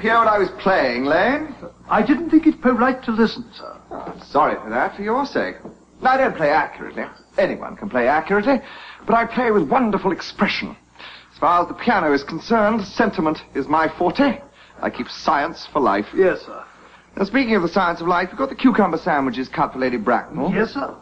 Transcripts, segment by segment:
hear what I was playing, Lane? I didn't think it polite to listen, sir. Oh, I'm sorry for that, for your sake. I don't play accurately. Anyone can play accurately, but I play with wonderful expression. As far as the piano is concerned, sentiment is my forte. I keep science for life. Yes, sir. Now, speaking of the science of life, you've got the cucumber sandwiches cut for Lady Bracknell. Yes, sir.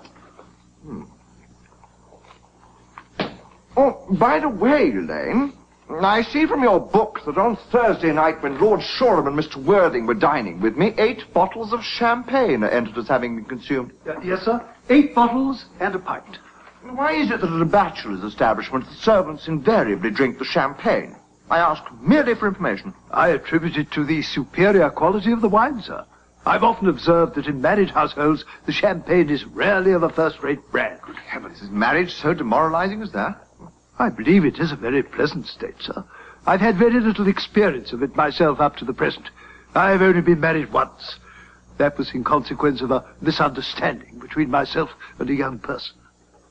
Oh, by the way, Lane, I see from your book that on Thursday night when Lord Shoreham and Mr. Worthing were dining with me, 8 bottles of champagne are entered as having been consumed. Yes, sir. 8 bottles and a pint. Why is it that at a bachelor's establishment the servants invariably drink the champagne? I ask merely for information. I attribute it to the superior quality of the wine, sir. I've often observed that in married households the champagne is rarely of a first-rate brand. Good heavens, is marriage so demoralizing as that? I believe it is a very pleasant state, sir. I've had very little experience of it myself up to the present. I've only been married once. That was in consequence of a misunderstanding between myself and a young person.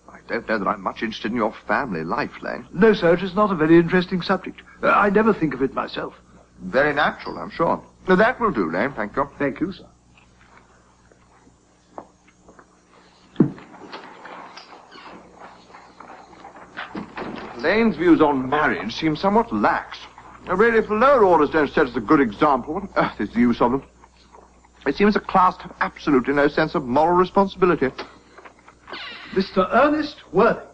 I don't know that I'm much interested in your family life, Lane. No, sir, it is not a very interesting subject. I never think of it myself. Very natural, I'm sure. Now, that will do, Lane, thank you. Thank you, sir. Lane's views on marriage seem somewhat lax. Now, really, if the lower orders don't set us a good example, what on earth is the use of them? It seems a class to have absolutely no sense of moral responsibility. Mr. Earnest Worthing.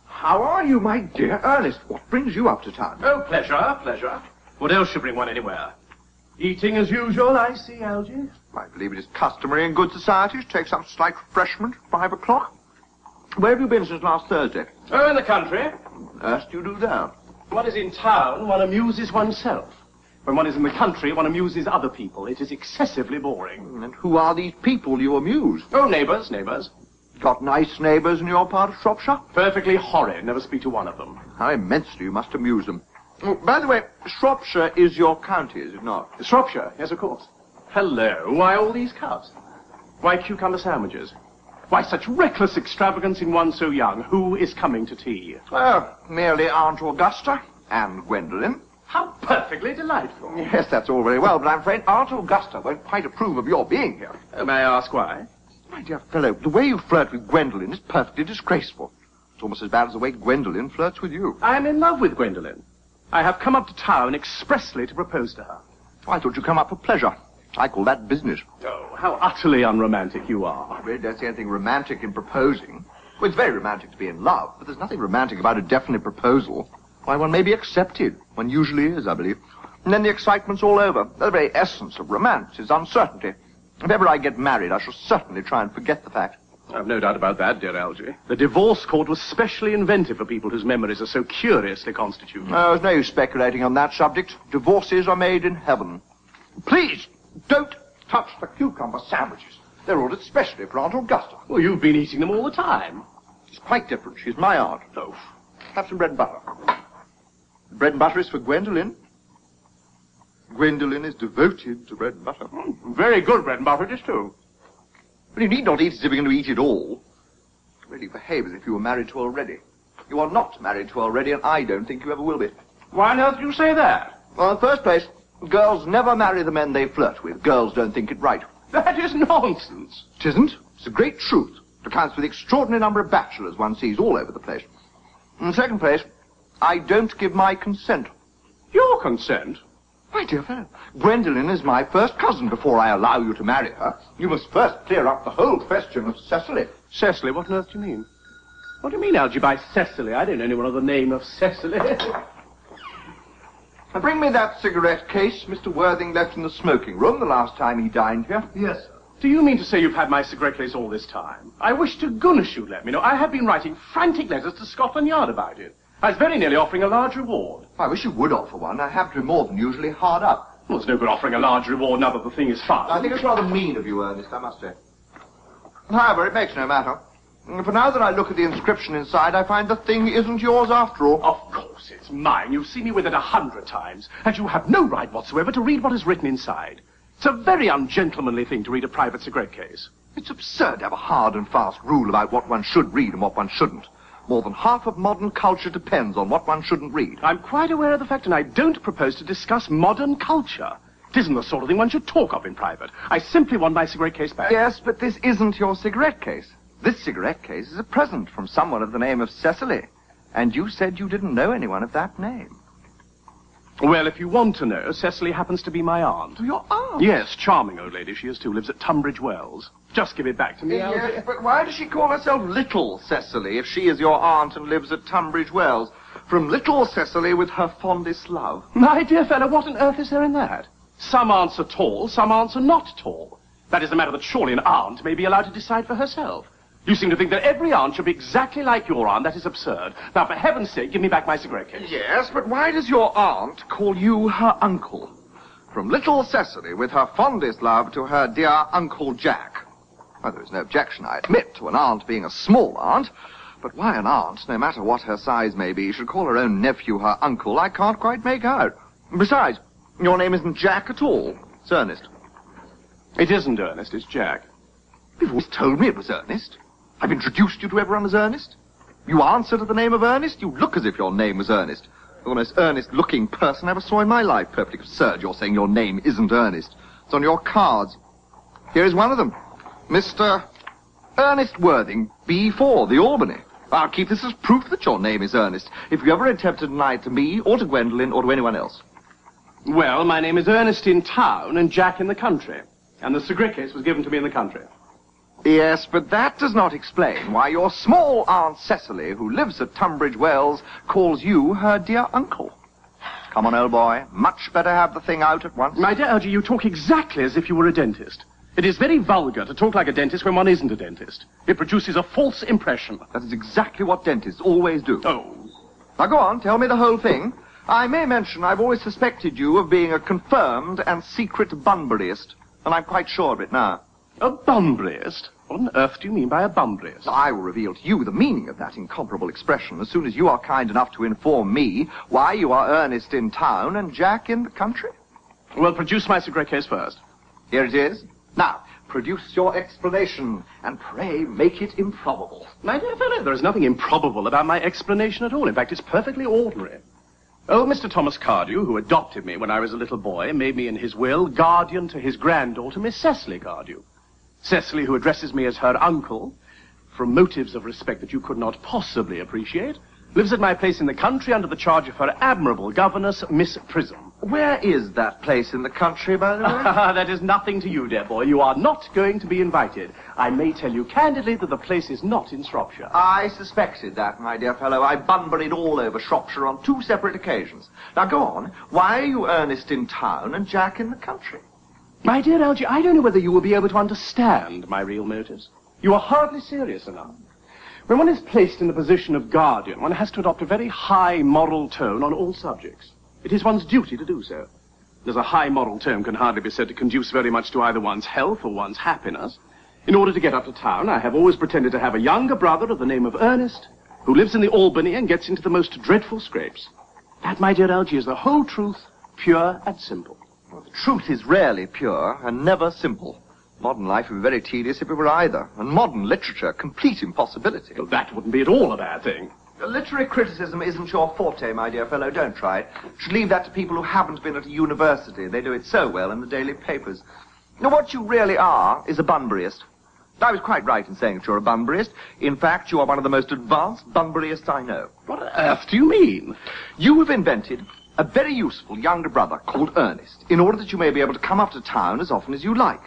How are you, my dear Ernest? What brings you up to town? Oh, pleasure, pleasure. What else should bring one anywhere? Eating as usual, I see, Algy. I believe it is customary in good society to take some slight refreshment at 5 o'clock. Where have you been since last Thursday? Oh, in the country. What on earth do you do there? One is in town, one amuses oneself. When one is in the country, one amuses other people. It is excessively boring. And who are these people you amuse? Oh, neighbours, neighbours. Got nice neighbours in your part of Shropshire? Perfectly horrid. Never speak to one of them. How immensely you must amuse them. Oh, by the way, Shropshire is your county, is it not? Shropshire, yes, of course. Hello, why all these cups? Why cucumber sandwiches? Why such reckless extravagance in one so young? Who is coming to tea? Well, merely Aunt Augusta and Gwendolen. How perfectly delightful. Yes, that's all very well, but I'm afraid Aunt Augusta won't quite approve of your being here. May I ask why? My dear fellow, the way you flirt with Gwendolen is perfectly disgraceful. It's almost as bad as the way Gwendolen flirts with you. I am in love with Gwendolen. I have come up to town expressly to propose to her. Oh, I thought you'd come up for pleasure. I call that business. Oh, how utterly unromantic you are. I really don't see anything romantic in proposing. Well, it's very romantic to be in love, but there's nothing romantic about a definite proposal. Why, one may be accepted. One usually is, I believe. And then the excitement's all over. The very essence of romance is uncertainty. If ever I get married, I shall certainly try and forget the fact. I've no doubt about that, dear Algy. The divorce court was specially invented for people whose memories are so curiously constituted. Oh, there's no use speculating on that subject. Divorces are made in heaven. Please, don't touch the cucumber sandwiches. They're ordered specially for Aunt Augusta. Well, you've been eating them all the time. It's quite different. She's my aunt. Oh. Have some bread and butter. The bread and butter is for Gwendolen. Gwendolen is devoted to bread and butter. Very good bread and butter it is, too. But you need not eat as if you're going to eat it all. Really behave as if you were married to already. You are not married to already, and I don't think you ever will be. Why on earth do you say that? Well, in the first place, girls never marry the men they flirt with. Girls don't think it right. That is nonsense. It isn't. It's a great truth. It accounts for the extraordinary number of bachelors one sees all over the place. In the second place, I don't give my consent. Your consent? My dear fellow, Gwendolen is my first cousin. Before I allow you to marry her, you must first clear up the whole question of Cecily. Cecily? What on earth do you mean? What do you mean, Algy, by Cecily? I don't know anyone of the name of Cecily. Now bring me that cigarette case Mr. Worthing left in the smoking room the last time he dined here. Yes, sir. Do you mean to say you've had my cigarette case all this time? I wish to goodness you'd let me know. I have been writing frantic letters to Scotland Yard about it. I was very nearly offering a large reward. I wish you would offer one. I have to be more than usually hard up. Well, it's no good offering a large reward now that the thing is found. I think it's rather mean of you, Ernest, I must say. However, it makes no matter. For now that I look at the inscription inside, I find the thing isn't yours after all. Of course it's mine. You've seen me with it 100 times, and you have no right whatsoever to read what is written inside. It's a very ungentlemanly thing to read a private cigarette case. It's absurd to have a hard and fast rule about what one should read and what one shouldn't. More than half of modern culture depends on what one shouldn't read. I'm quite aware of the fact, and I don't propose to discuss modern culture. It isn't the sort of thing one should talk of in private. I simply want my cigarette case back. Yes, but this isn't your cigarette case. This cigarette case is a present from someone of the name of Cecily. And you said you didn't know anyone of that name. Well, if you want to know, Cecily happens to be my aunt. Your aunt? Yes, charming old lady she is too. Lives at Tunbridge Wells. Just give it back to me, Yes, Algy. but why does she call herself Little Cecily if she is your aunt and lives at Tunbridge Wells? From Little Cecily with her fondest love. My dear fellow, what on earth is there in that? Some aunts are tall, some aunts are not tall. That is a matter that surely an aunt may be allowed to decide for herself. You seem to think that every aunt should be exactly like your aunt. That is absurd. Now, for heaven's sake, give me back my cigarette case. Yes, but why does your aunt call you her uncle? From Little Cecily with her fondest love to her dear Uncle Jack. Well, there is no objection, I admit, to an aunt being a small aunt. But why an aunt, no matter what her size may be, should call her own nephew her uncle, I can't quite make out. Besides, your name isn't Jack at all. It's Ernest. It isn't Ernest, it's Jack. You've always told me it was Ernest. I've introduced you to everyone as Ernest. You answer to the name of Ernest. You look as if your name was Ernest. You're the most Ernest-looking person I ever saw in my life. Perfectly absurd you're saying your name isn't Ernest. It's on your cards. Here is one of them. Mr. Ernest Worthing, B4, the Albany. I'll keep this as proof that your name is Ernest, if you ever attempt to deny it to me, or to Gwendolen, or to anyone else. Well, my name is Ernest in town and Jack in the country. And the cigarette case was given to me in the country. Yes, but that does not explain why your small Aunt Cecily, who lives at Tunbridge Wells, calls you her dear uncle. Come on, old boy. Much better have the thing out at once. My dear Algy, you talk exactly as if you were a dentist. It is very vulgar to talk like a dentist when one isn't a dentist. It produces a false impression. That is exactly what dentists always do. Oh. Now go on, tell me the whole thing. I may mention I've always suspected you of being a confirmed and secret Bunburyist, and I'm quite sure of it now. A Bunburyist? What on earth do you mean by a Bunburyist? I will reveal to you the meaning of that incomparable expression as soon as you are kind enough to inform me why you are Ernest in town and Jack in the country. Well, produce my cigarette case first. Here it is. Now, produce your explanation, and pray make it improbable. My dear fellow, there is nothing improbable about my explanation at all. In fact, it's perfectly ordinary. Old Mr. Thomas Cardew, who adopted me when I was a little boy, made me in his will guardian to his granddaughter, Miss Cecily Cardew. Cecily, who addresses me as her uncle, from motives of respect that you could not possibly appreciate, lives at my place in the country under the charge of her admirable governess, Miss Prism. Where is that place in the country, by the way? That is nothing to you, dear boy. You are not going to be invited. I may tell you candidly that the place is not in Shropshire. I suspected that, my dear fellow. I Bunburied all over Shropshire on 2 separate occasions. Now, go on. Why are you Ernest in town and Jack in the country? My dear Algy, I don't know whether you will be able to understand my real motives. You are hardly serious enough. When one is placed in the position of guardian, one has to adopt a very high moral tone on all subjects. It is one's duty to do so. As a high moral tone can hardly be said to conduce very much to either one's health or one's happiness. In order to get up to town, I have always pretended to have a younger brother of the name of Earnest, who lives in the Albany and gets into the most dreadful scrapes. That, my dear Algy, is the whole truth, pure and simple. Well, the truth is rarely pure and never simple. Modern life would be very tedious if it were either, and modern literature, complete impossibility. Well, that wouldn't be at all a bad thing. Literary criticism isn't your forte, my dear fellow. Don't try it. You should leave that to people who haven't been at a university. They do it so well in the daily papers. Now, what you really are is a Bunburyist. I was quite right in saying that you're a Bunburyist. In fact, you are one of the most advanced Bunburyists I know. What on earth do you mean? You have invented a very useful younger brother called Ernest, in order that you may be able to come up to town as often as you like.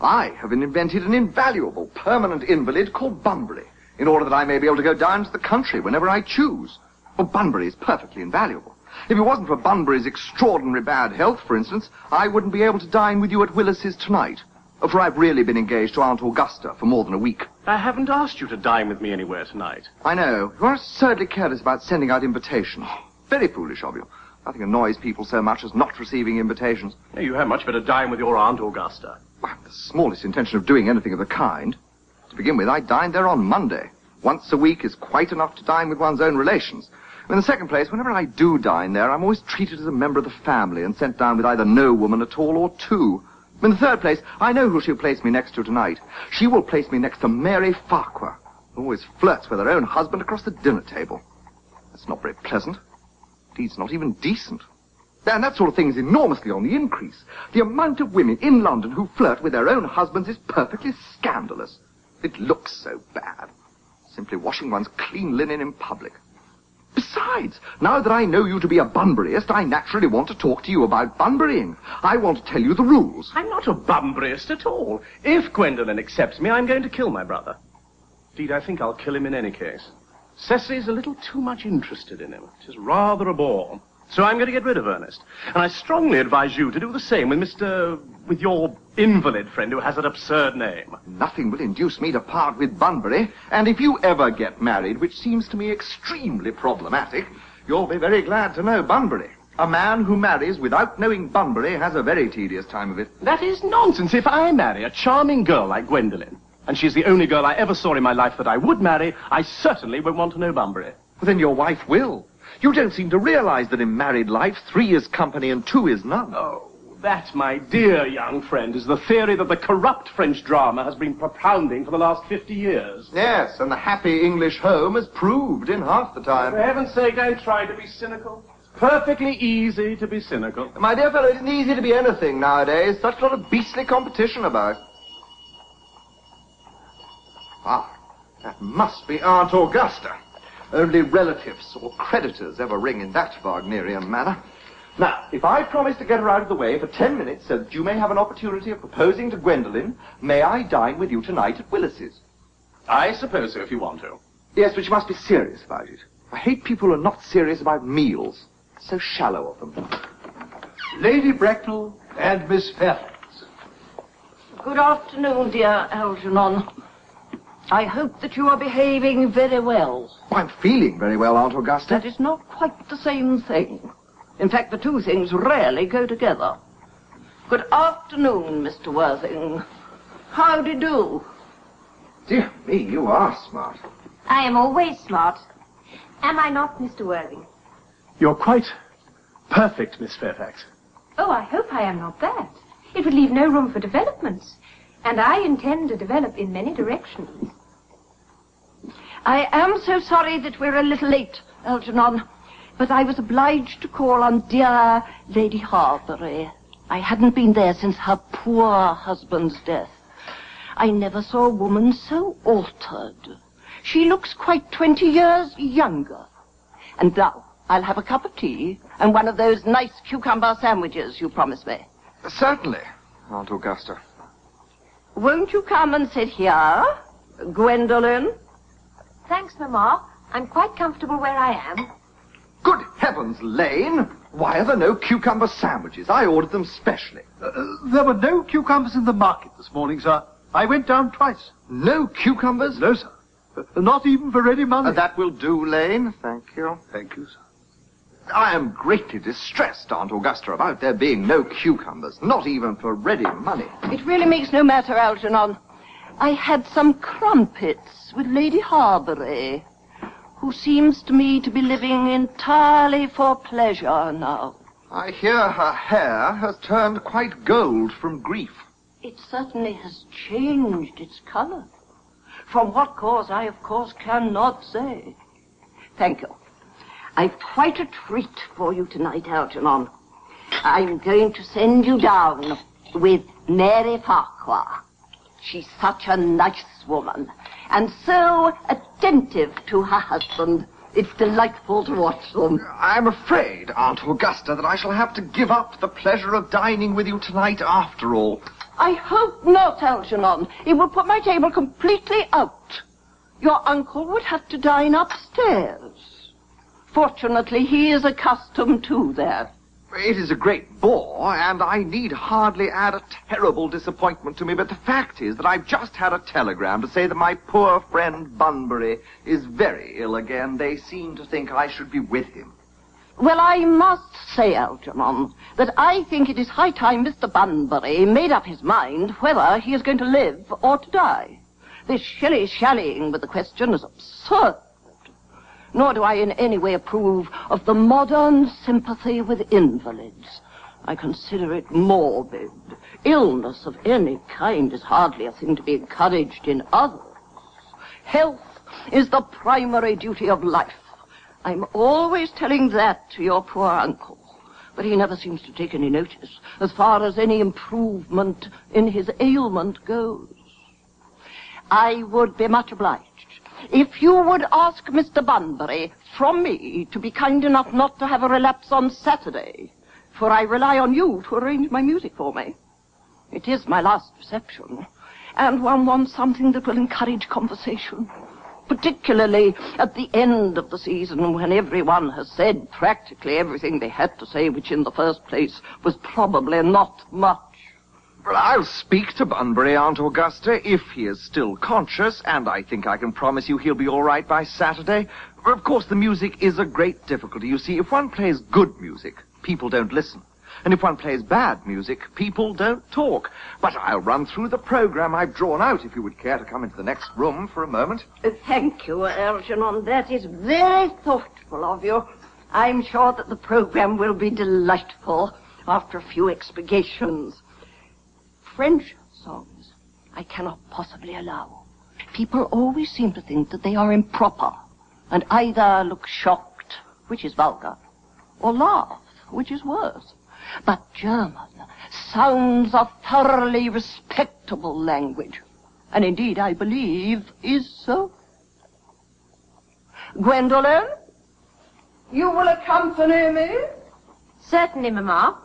I have invented an invaluable permanent invalid called Bunbury, in order that I may be able to go down to the country whenever I choose. Well, Bunbury is perfectly invaluable. If it wasn't for Bunbury's extraordinary bad health, for instance, I wouldn't be able to dine with you at Willis's tonight. For I've really been engaged to Aunt Augusta for more than a week. I haven't asked you to dine with me anywhere tonight. I know. You are absurdly careless about sending out invitations. Very foolish of you. Nothing annoys people so much as not receiving invitations. You had much better dine with your Aunt Augusta. Well, the smallest intention of doing anything of the kind. To begin with, I dined there on Monday. Once a week is quite enough to dine with one's own relations. In the second place, whenever I do dine there, I'm always treated as a member of the family and sent down with either no woman at all or 2. In the third place, I know who she'll place me next to tonight. She will place me next to Mary Farquhar. Always flirts with her own husband across the dinner table. That's not very pleasant. Indeed, it's not even decent. And that sort of thing is enormously on the increase. The amount of women in London who flirt with their own husbands is perfectly scandalous. It looks so bad. Simply washing one's clean linen in public. Besides, now that I know you to be a Bunburyist, I naturally want to talk to you about Bunburying. I want to tell you the rules. I'm not a Bunburyist at all. If Gwendolen accepts me, I'm going to kill my brother. Indeed, I think I'll kill him in any case. Cecily's a little too much interested in him. It is rather a bore. So I'm going to get rid of Ernest. And I strongly advise you to do the same with your invalid friend who has that absurd name. Nothing will induce me to part with Bunbury, and if you ever get married, which seems to me extremely problematic, you'll be very glad to know Bunbury. A man who marries without knowing Bunbury has a very tedious time of it. That is nonsense. If I marry a charming girl like Gwendolen, and she's the only girl I ever saw in my life that I would marry, I certainly won't want to know Bunbury. Then your wife will. You don't seem to realize that in married life, 3 is company and 2 is none. Oh, that, my dear young friend, is the theory that the corrupt French drama has been propounding for the last 50 years. Yes, and the happy English home has proved in half the time. For heaven's sake, don't try to be cynical. It's perfectly easy to be cynical. My dear fellow, it isn't easy to be anything nowadays. Such a lot of beastly competition about. Ah, that must be Aunt Augusta. Only relatives or creditors ever ring in that Wagnerian manner. Now, if I promise to get her out of the way for 10 minutes so that you may have an opportunity of proposing to Gwendolen, may I dine with you tonight at Willis's? I suppose so, if you want to. Yes, but you must be serious about it. I hate people who are not serious about meals. It's so shallow of them. Lady Bracknell and Miss Fairfax. Good afternoon, dear Algernon. I hope that you are behaving very well. I'm feeling very well, Aunt Augusta. That is not quite the same thing. In fact, the two things rarely go together. Good afternoon, Mr. Worthing. How do you do? Dear me, you are smart. I am always smart. Am I not, Mr. Worthing? You're quite perfect, Miss Fairfax. Oh, I hope I am not that. It would leave no room for developments. And I intend to develop in many directions. I am so sorry that we're a little late, Algernon, but I was obliged to call on dear Lady Harbury. I hadn't been there since her poor husband's death. I never saw a woman so altered. She looks quite 20 years younger. And now, I'll have a cup of tea and one of those nice cucumber sandwiches you promised me. Certainly, Aunt Augusta. Won't you come and sit here, Gwendolen? Thanks, Mamma. I'm quite comfortable where I am. Good heavens, Lane! Why are there no cucumber sandwiches? I ordered them specially. There were no cucumbers in the market this morning, sir. I went down twice. No cucumbers? No, sir. Not even for ready money. That will do, Lane. Thank you. Thank you, sir. I am greatly distressed, Aunt Augusta, about there being no cucumbers, not even for ready money. It really makes no matter, Algernon. I had some crumpets with Lady Harbury, who seems to me to be living entirely for pleasure now. I hear her hair has turned quite gold from grief. It certainly has changed its color. From what cause, I of course cannot say. Thank you. I've quite a treat for you tonight, Algernon. I'm going to send you down with Mary Farquhar. She's such a nice woman, and so attentive to her husband. It's delightful to watch them. I'm afraid, Aunt Augusta, that I shall have to give up the pleasure of dining with you tonight after all. I hope not, Algernon. It would put my table completely out. Your uncle would have to dine upstairs. Fortunately, he is accustomed to that. It is a great bore, and I need hardly add a terrible disappointment to me, but the fact is that I've just had a telegram to say that my poor friend Bunbury is very ill again. They seem to think I should be with him. Well, I must say, Algernon, that I think it is high time Mr. Bunbury made up his mind whether he is going to live or to die. This shilly-shallying with the question is absurd. Nor do I in any way approve of the modern sympathy with invalids. I consider it morbid. Illness of any kind is hardly a thing to be encouraged in others. Health is the primary duty of life. I'm always telling that to your poor uncle, but he never seems to take any notice as far as any improvement in his ailment goes. I would be much obliged if you would ask Mr. Bunbury from me to be kind enough not to have a relapse on Saturday, for I rely on you to arrange my music for me. It is my last reception, and one wants something that will encourage conversation, particularly at the end of the season when everyone has said practically everything they had to say, which in the first place was probably not much. Well, I'll speak to Bunbury, Aunt Augusta, if he is still conscious, and I think I can promise you he'll be all right by Saturday. Of course, the music is a great difficulty. You see, if one plays good music, people don't listen. And if one plays bad music, people don't talk. But I'll run through the program I've drawn out, if you would care to come into the next room for a moment. Thank you, Algernon. That is very thoughtful of you. I'm sure that the program will be delightful after a few expurgations. French songs I cannot possibly allow. People always seem to think that they are improper, and either look shocked, which is vulgar, or laugh, which is worse. But German sounds a thoroughly respectable language, and indeed, I believe, is so. Gwendolen, you will accompany me? Certainly, Mamma.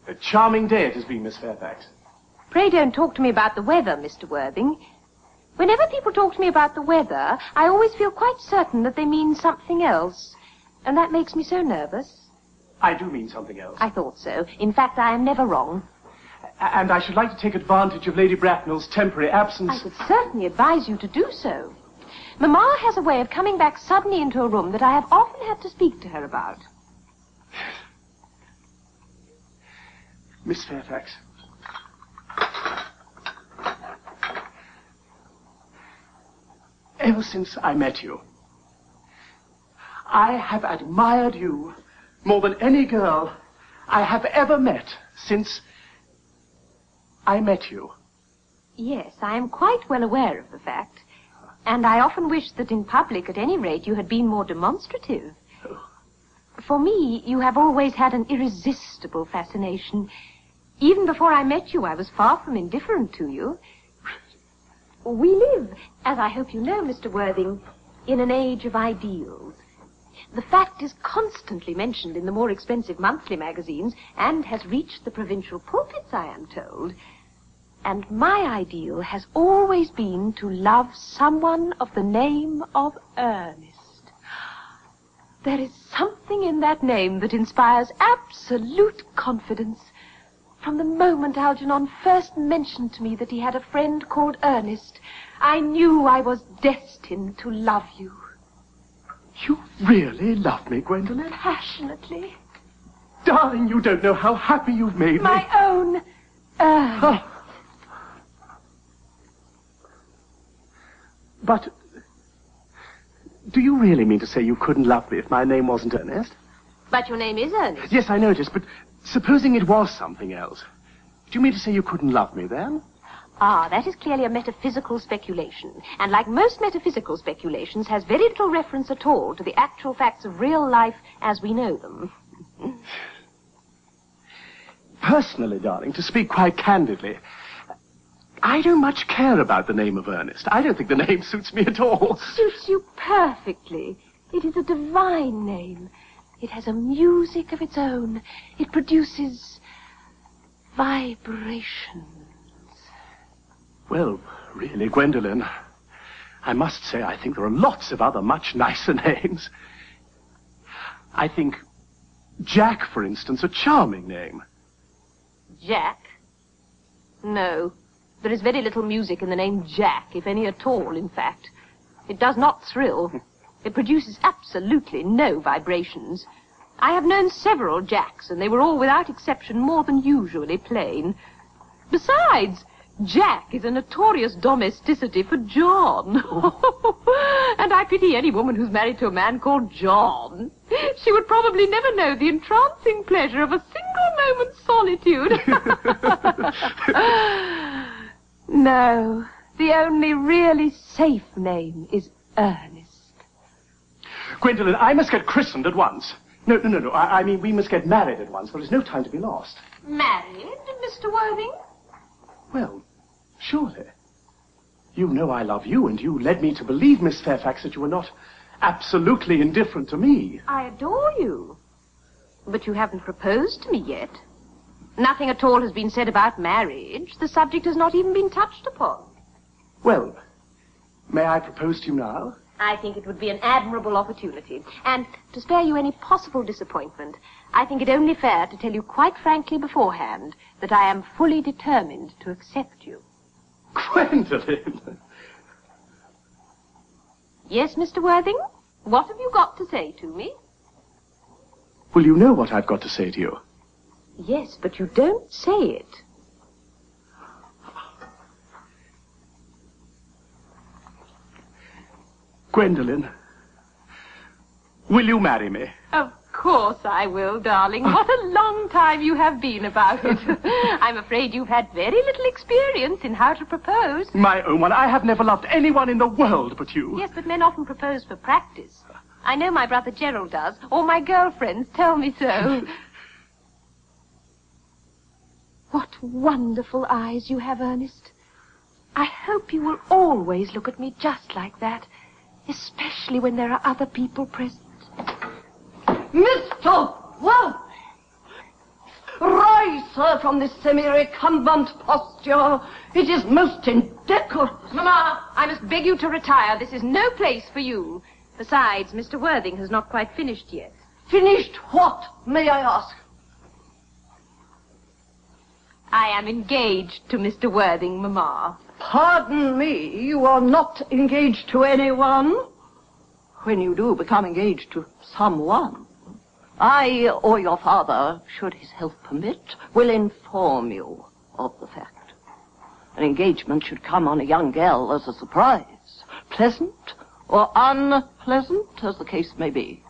A charming day it has been, Miss Fairfax. Pray don't talk to me about the weather, Mr. Worthing. Whenever people talk to me about the weather, I always feel quite certain that they mean something else. And that makes me so nervous. I do mean something else. I thought so. In fact, I am never wrong. And I should like to take advantage of Lady Bracknell's temporary absence. I would certainly advise you to do so. Mamma has a way of coming back suddenly into a room that I have often had to speak to her about. Miss Fairfax. Ever since I met you, I have admired you more than any girl I have ever met since I met you. Yes, I am quite well aware of the fact. And I often wish that in public, at any rate, you had been more demonstrative. Oh. For me, you have always had an irresistible fascination. Even before I met you, I was far from indifferent to you. We live, as I hope you know, Mr. Worthing, in an age of ideals. The fact is constantly mentioned in the more expensive monthly magazines and has reached the provincial pulpits, I am told. And my ideal has always been to love someone of the name of Earnest. There is something in that name that inspires absolute confidence. From the moment Algernon first mentioned to me that he had a friend called Earnest, I knew I was destined to love you. You really love me, Gwendolen? Passionately. Darling, you don't know how happy you've made me. My own Ernest. But do you really mean to say you couldn't love me if my name wasn't Earnest? But your name is Ernest. Yes, I noticed, but supposing it was something else, do you mean to say you couldn't love me then? Ah, that is clearly a metaphysical speculation, and like most metaphysical speculations, has very little reference at all to the actual facts of real life as we know them. Personally, darling, to speak quite candidly, I don't much care about the name of Earnest. I don't think the name suits me at all. It suits you perfectly. It is a divine name. It has a music of its own. It produces vibrations. Well, really, Gwendolen, I must say I think there are lots of other much nicer names. I think Jack, for instance, a charming name. Jack? No. There is very little music in the name Jack, if any at all, in fact. It does not thrill. It produces absolutely no vibrations. I have known several Jacks, and they were all, without exception, more than usually plain. Besides, Jack is a notorious domesticity for John. And I pity any woman who's married to a man called John. She would probably never know the entrancing pleasure of a single moment's solitude. No, the only really safe name is Earnest. Gwendolen, I must get christened at once. No. I mean, we must get married at once. There is no time to be lost. Married, Mr. Worthing? Well, surely. You know I love you, and you led me to believe, Miss Fairfax, that you were not absolutely indifferent to me. I adore you. But you haven't proposed to me yet. Nothing at all has been said about marriage. The subject has not even been touched upon. Well, may I propose to you now? I think it would be an admirable opportunity. And to spare you any possible disappointment, I think it only fair to tell you quite frankly beforehand that I am fully determined to accept you. Gwendolen! Yes, Mr. Worthing? What have you got to say to me? Well, you know what I've got to say to you. Yes, but you don't say it. Gwendolen, will you marry me? Of course I will, darling. What a long time you have been about it. I'm afraid you've had very little experience in how to propose. My own one, I have never loved anyone in the world but you. Yes, but men often propose for practice. I know my brother Gerald does. All my girlfriends tell me so. What wonderful eyes you have, Ernest. I hope you will always look at me just like that, especially when there are other people present. Mr. Worthing! Rise, sir, from this semi-recumbent posture. It is most indecorous. Mamma, I must beg you to retire. This is no place for you. Besides, Mr. Worthing has not quite finished yet. Finished what, may I ask? I am engaged to Mr. Worthing, Mamma. Pardon me, you are not engaged to anyone? When you do become engaged to someone, I or your father, should his health permit, will inform you of the fact. An engagement should come on a young girl as a surprise, pleasant or unpleasant, as the case may be.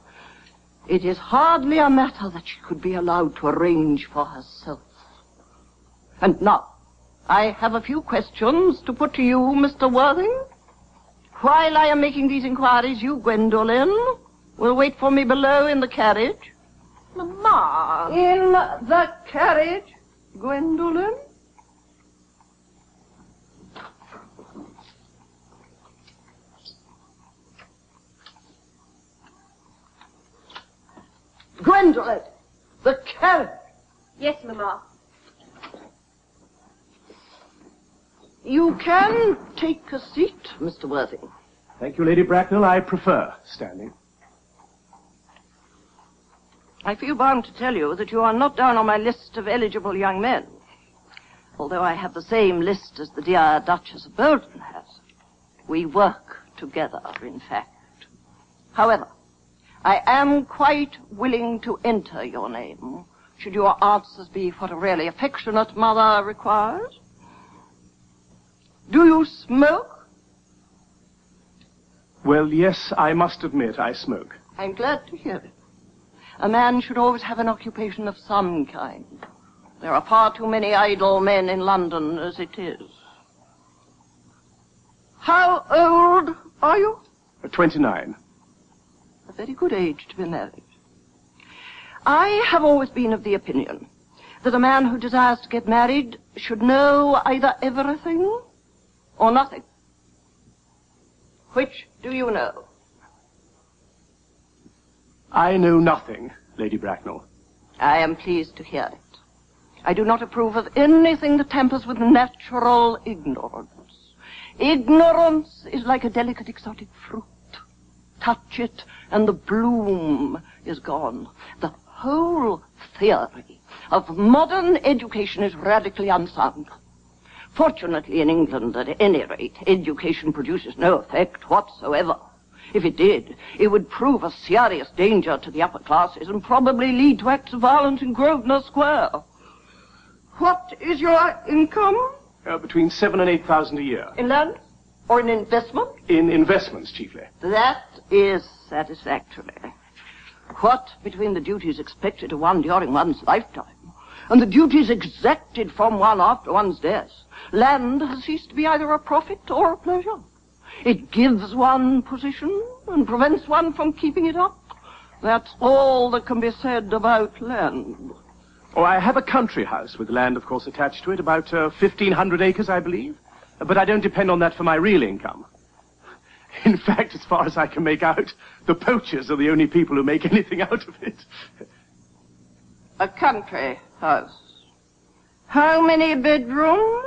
It is hardly a matter that she could be allowed to arrange for herself. And now, I have a few questions to put to you, Mr. Worthing. While I am making these inquiries, you, Gwendolen, will wait for me below in the carriage. Mamma. In the carriage, Gwendolen? Gwendolen, the carriage. Yes, Mamma. You can take a seat, Mr. Worthing. Thank you, Lady Bracknell. I prefer standing. I feel bound to tell you that you are not down on my list of eligible young men, although I have the same list as the dear Duchess of Bolton has. We work together, in fact. However, I am quite willing to enter your name, should your answers be what a really affectionate mother requires. Do you smoke? Well, yes, I must admit I smoke. I'm glad to hear it. A man should always have an occupation of some kind. There are far too many idle men in London as it is. How old are you? 29. A very good age to be married. I have always been of the opinion that a man who desires to get married should know either everything or nothing. Which do you know? I know nothing, Lady Bracknell. I am pleased to hear it. I do not approve of anything that tampers with natural ignorance. Ignorance is like a delicate exotic fruit. Touch it, and the bloom is gone. The whole theory of modern education is radically unsound. Fortunately, in England, at any rate, education produces no effect whatsoever. If it did, it would prove a serious danger to the upper classes and probably lead to acts of violence in Grosvenor Square. What is your income? Between 7,000 and 8,000 a year. In land? Or in investment? In investments, chiefly. That is satisfactory. What between the duties expected of one during one's lifetime and the duties exacted from one after one's death, land has ceased to be either a profit or a pleasure. It gives one position and prevents one from keeping it up. That's all that can be said about land. Oh, I have a country house with land, of course, attached to it, about 1,500 acres, I believe. But I don't depend on that for my real income. In fact, as far as I can make out, the poachers are the only people who make anything out of it. A country house. How many bedrooms?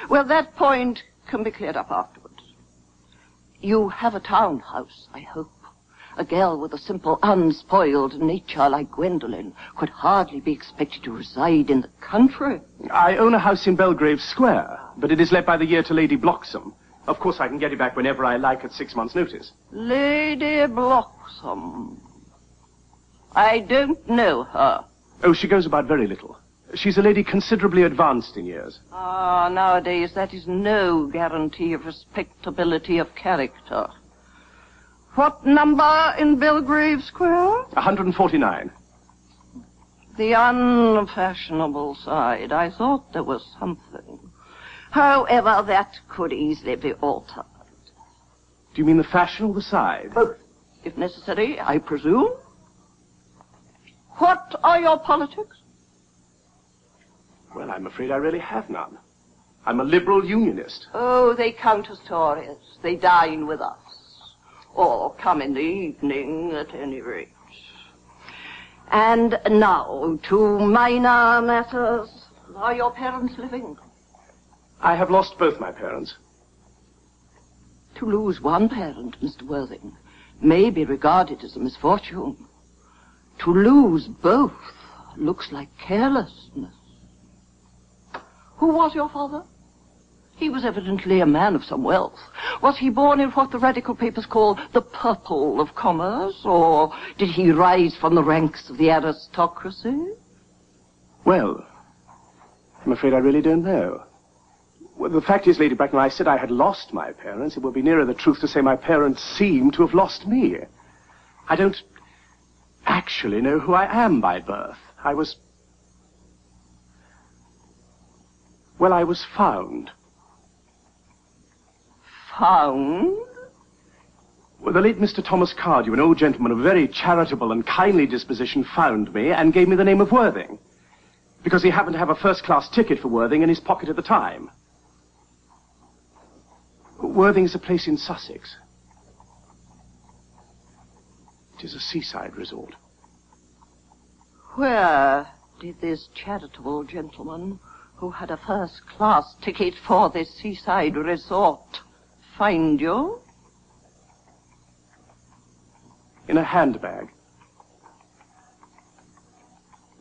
Well, that point can be cleared up afterwards. You have a townhouse, I hope. A girl with a simple, unspoiled nature like Gwendolen could hardly be expected to reside in the country. I own a house in Belgrave Square, but it is let by the year to Lady Bloxham. Of course, I can get it back whenever I like at 6 months' notice. Lady Bloxham. I don't know her. Oh, she goes about very little. She's a lady considerably advanced in years. Ah, nowadays that is no guarantee of respectability of character. What number in Belgrave Square? 149. The unfashionable side. I thought there was something. However, that could easily be altered. Do you mean the fashion or the side? Both, if necessary, I presume. What are your politics? Well, I'm afraid I really have none. I'm a liberal unionist. Oh, they count as Tories. They dine with us. Or come in the evening, at any rate. And now, to minor matters. Are your parents living? I have lost both my parents. To lose one parent, Mr. Worthing, may be regarded as a misfortune. To lose both looks like carelessness. Who was your father? He was evidently a man of some wealth. Was he born in what the radical papers call the purple of commerce, or did he rise from the ranks of the aristocracy? Well, I'm afraid I really don't know. Well, the fact is, Lady Bracknell, I said I had lost my parents. It would be nearer the truth to say my parents seem to have lost me. I don't actually know who I am by birth. I was found. Found? Well, the late Mr. Thomas Cardew, an old gentleman of very charitable and kindly disposition, found me and gave me the name of Worthing, because he happened to have a first-class ticket for Worthing in his pocket at the time. Worthing is a place in Sussex. It is a seaside resort. Where did this charitable gentleman, who had a first-class ticket for this seaside resort, find you? In a handbag.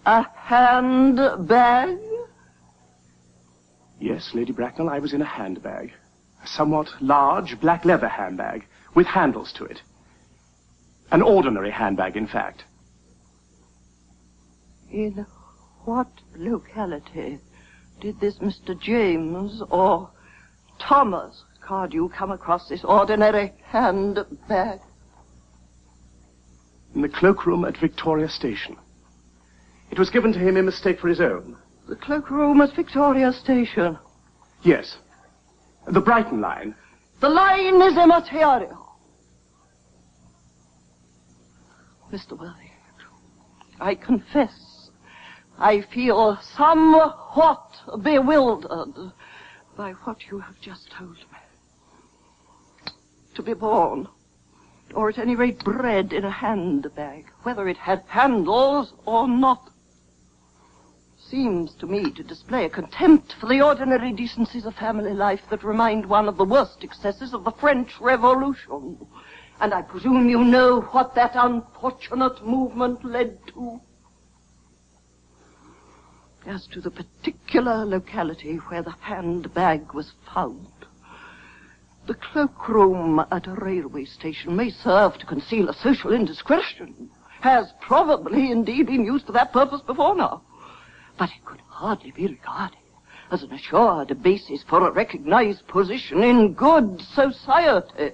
A handbag? Yes, Lady Bracknell, I was in a handbag. A somewhat large black leather handbag with handles to it. An ordinary handbag, in fact. In what locality did this Mr. James or Thomas Cardew come across this ordinary handbag? In the cloakroom at Victoria Station. It was given to him in mistake for his own. The cloakroom at Victoria Station? Yes. The Brighton line. The line is immaterial. Mr. Worthing, I confess I feel somewhat bewildered by what you have just told me. To be born, or at any rate bred in a handbag, whether it had handles or not, seems to me to display a contempt for the ordinary decencies of family life that remind one of the worst excesses of the French Revolution. And I presume you know what that unfortunate movement led to. As to the particular locality where the handbag was found, the cloakroom at a railway station may serve to conceal a social indiscretion, has probably indeed been used for that purpose before now. But it could hardly be regarded as an assured basis for a recognized position in good society.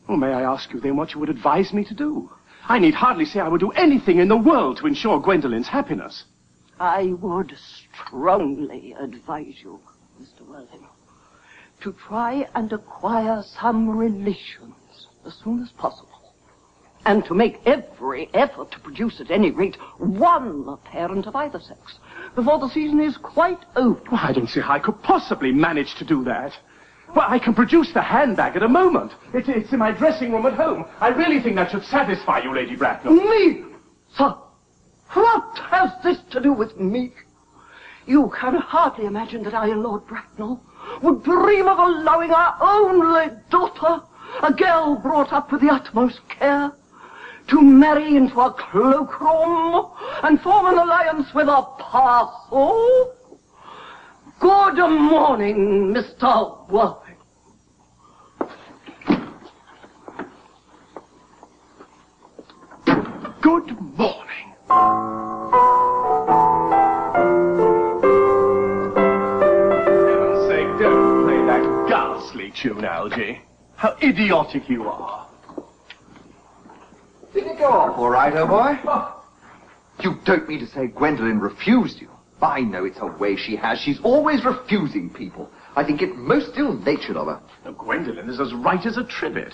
Well, may I ask you then what you would advise me to do? I need hardly say I would do anything in the world to ensure Gwendolyn's happiness. I would strongly advise you, Mr. Worthing, to try and acquire some relations as soon as possible, and to make every effort to produce at any rate one parent of either sex before the season is quite over. Well, I don't see how I could possibly manage to do that. Well, I can produce the handbag at a moment. It's in my dressing room at home. I really think that should satisfy you, Lady Bracknell. Me, sir? What has this to do with me? You can hardly imagine that I, Lord Bracknell, would dream of allowing our only daughter, a girl brought up with the utmost care, to marry into a cloakroom and form an alliance with a parcel? Good morning, Mr. Worthing. Good morning. For heaven's sake, don't play that ghastly tune, Algy. How idiotic you are. Did it go off all right, old boy? You don't mean to say Gwendolen refused you? I know it's a way she has. She's always refusing people. I think it most ill-natured of her. Now, Gwendolen is as right as a trivet.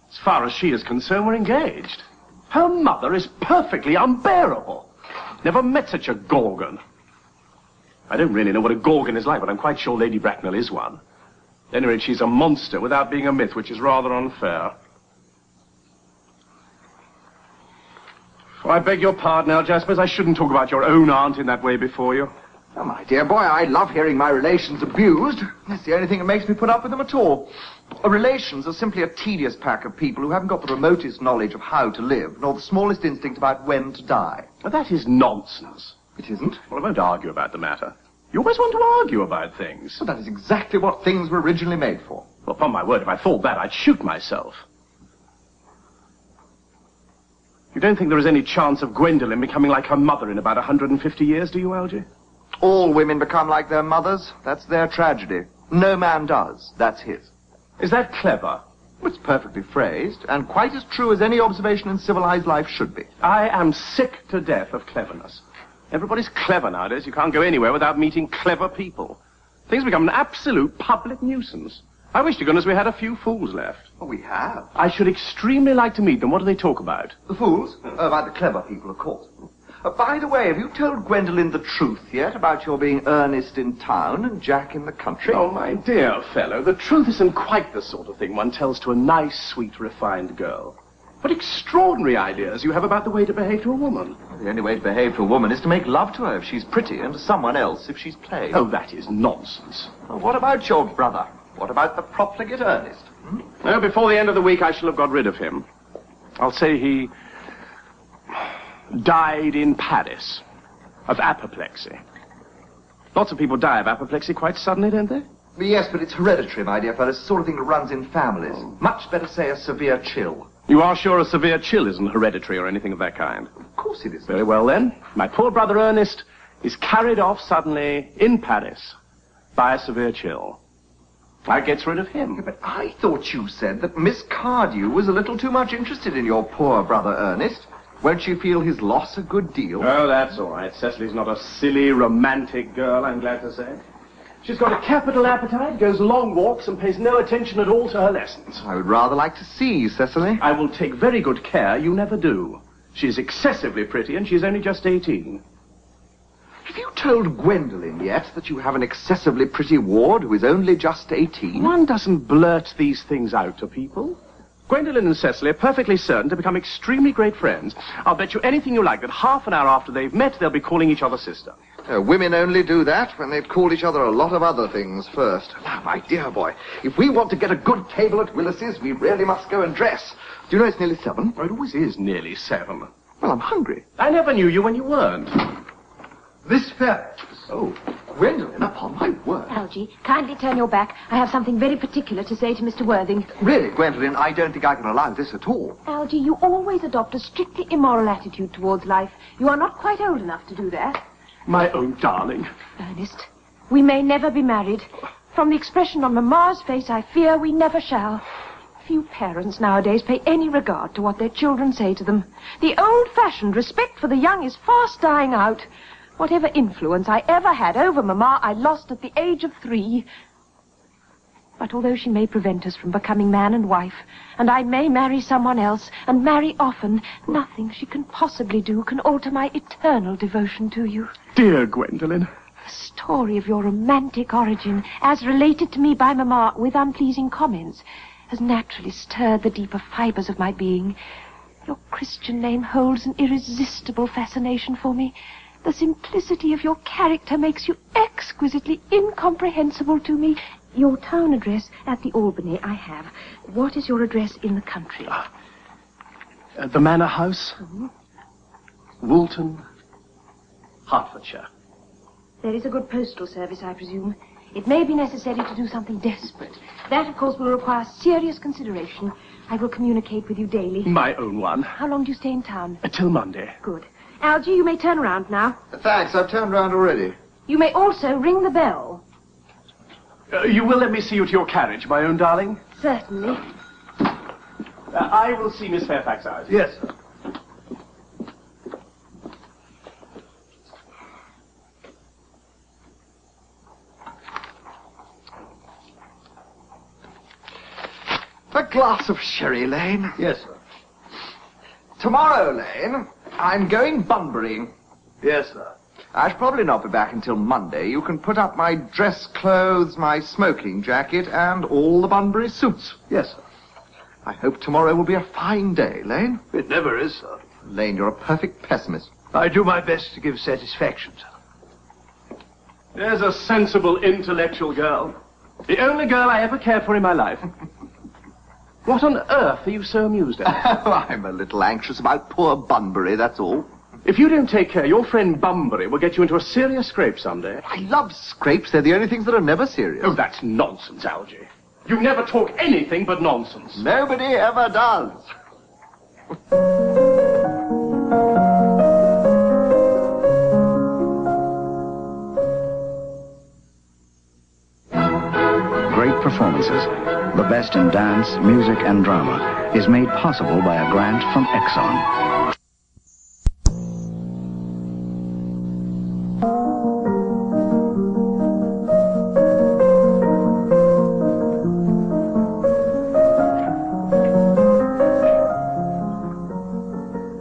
As far as she is concerned, we're engaged. Her mother is perfectly unbearable. Never met such a gorgon. I don't really know what a gorgon is like, but I'm quite sure Lady Bracknell is one. At any rate, she's a monster without being a myth, which is rather unfair. Oh, I beg your pardon, Algy. I suppose I shouldn't talk about your own aunt in that way before you. Oh, my dear boy, I love hearing my relations abused. That's the only thing that makes me put up with them at all. Relations are simply a tedious pack of people who haven't got the remotest knowledge of how to live, nor the smallest instinct about when to die. Well, that is nonsense. It isn't? Well, I won't argue about the matter. You always want to argue about things. Well, that is exactly what things were originally made for. Well, upon my word, if I thought that, I'd shoot myself. You don't think there is any chance of Gwendolen becoming like her mother in about 150 years, do you, Algy? All women become like their mothers. That's their tragedy. No man does. That's his. Is that clever? It's perfectly phrased, and quite as true as any observation in civilized life should be. I am sick to death of cleverness. Everybody's clever nowadays. You can't go anywhere without meeting clever people. Things become an absolute public nuisance. I wish to goodness we had a few fools left. Oh, we have. I should extremely like to meet them. What do they talk about? The fools? About the clever people, of course. By the way, have you told Gwendolen the truth yet about your being Earnest in town and Jack in the country? Oh, my dear fellow, the truth isn't quite the sort of thing one tells to a nice, sweet, refined girl. What extraordinary ideas you have about the way to behave to a woman. The only way to behave to a woman is to make love to her if she's pretty, and to someone else if she's plain. Oh, that is nonsense. Well, what about your brother? What about the profligate Earnest? No, before the end of the week I shall have got rid of him. I'll say he died in Paris of apoplexy. Lots of people die of apoplexy quite suddenly, don't they? Yes, but it's hereditary, my dear fellow. It's the sort of thing that runs in families. Much better say a severe chill. You are sure a severe chill isn't hereditary or anything of that kind? Of course it isn't. Very well, then. My poor brother Ernest is carried off suddenly in Paris by a severe chill. That gets rid of him. Yeah, but I thought you said that Miss Cardew was a little too much interested in your poor brother Ernest. Won't you feel his loss a good deal? Oh, that's all right. Cecily's not a silly, romantic girl, I'm glad to say. She's got a capital appetite, goes long walks, and pays no attention at all to her lessons. I would rather like to see Cecily. I will take very good care you never do. She's excessively pretty, and she's only just 18. Have you told Gwendolen yet that you have an excessively pretty ward who is only just 18? One doesn't blurt these things out to people. Gwendolen and Cecily are perfectly certain to become extremely great friends. I'll bet you anything you like that half an hour after they've met, they'll be calling each other sister. Women only do that when they've called each other a lot of other things first. Now, my dear boy, if we want to get a good table at Willis's, we really must go and dress. Do you know it's nearly 7? Well, it always is nearly 7. Well, I'm hungry. I never knew you when you weren't. This fair. Oh, Gwendolen, upon my word. Algy, kindly turn your back. I have something very particular to say to Mr. Worthing. Really, Gwendolen, I don't think I can allow this at all. Algy, you always adopt a strictly immoral attitude towards life. You are not quite old enough to do that. My own darling. Ernest, We may never be married. From the expression on Mamma's face, I fear we never shall. Few parents nowadays pay any regard to what their children say to them. The old-fashioned respect for the young is fast dying out. Whatever influence I ever had over Mamma, I lost at the age of 3. But although she may prevent us from becoming man and wife, and I may marry someone else, and marry often, nothing she can possibly do can alter my eternal devotion to you. Dear Gwendolen. The story of your romantic origin, as related to me by Mamma with unpleasing comments, has naturally stirred the deeper fibers of my being. Your Christian name holds an irresistible fascination for me. The simplicity of your character makes you exquisitely incomprehensible to me. Your town address at the Albany I have. What is your address in the country? The Manor House, Woolton, Hertfordshire. There is a good postal service, I presume. It may be necessary to do something desperate. That, of course, will require serious consideration. I will communicate with you daily. My own one. How long do you stay in town? Till Monday. Good. Algy, you may turn around now. Thanks, I've turned round already. You may also ring the bell. You will let me see you to your carriage, my own darling? Certainly. I will see Miss Fairfax out. Yes, sir. A glass of sherry, Lane. Yes, sir. Tomorrow, Lane, I'm going Bunbury. Yes, sir. I shall probably not be back until Monday. You can put up my dress clothes, my smoking jacket, and all the Bunbury suits. Yes, sir. I hope tomorrow will be a fine day, Lane. It never is, sir. Lane, you're a perfect pessimist. I do my best to give satisfaction, sir. There's a sensible, intellectual girl. The only girl I ever cared for in my life. What on earth are you so amused at? Oh, I'm a little anxious about poor Bunbury, that's all. If you don't take care, your friend Bunbury will get you into a serious scrape someday. I love scrapes. They're the only things that are never serious. Oh, that's nonsense, Algy. You never talk anything but nonsense. Nobody ever does. Great performances, the best in dance, music, and drama, is made possible by a grant from Exxon.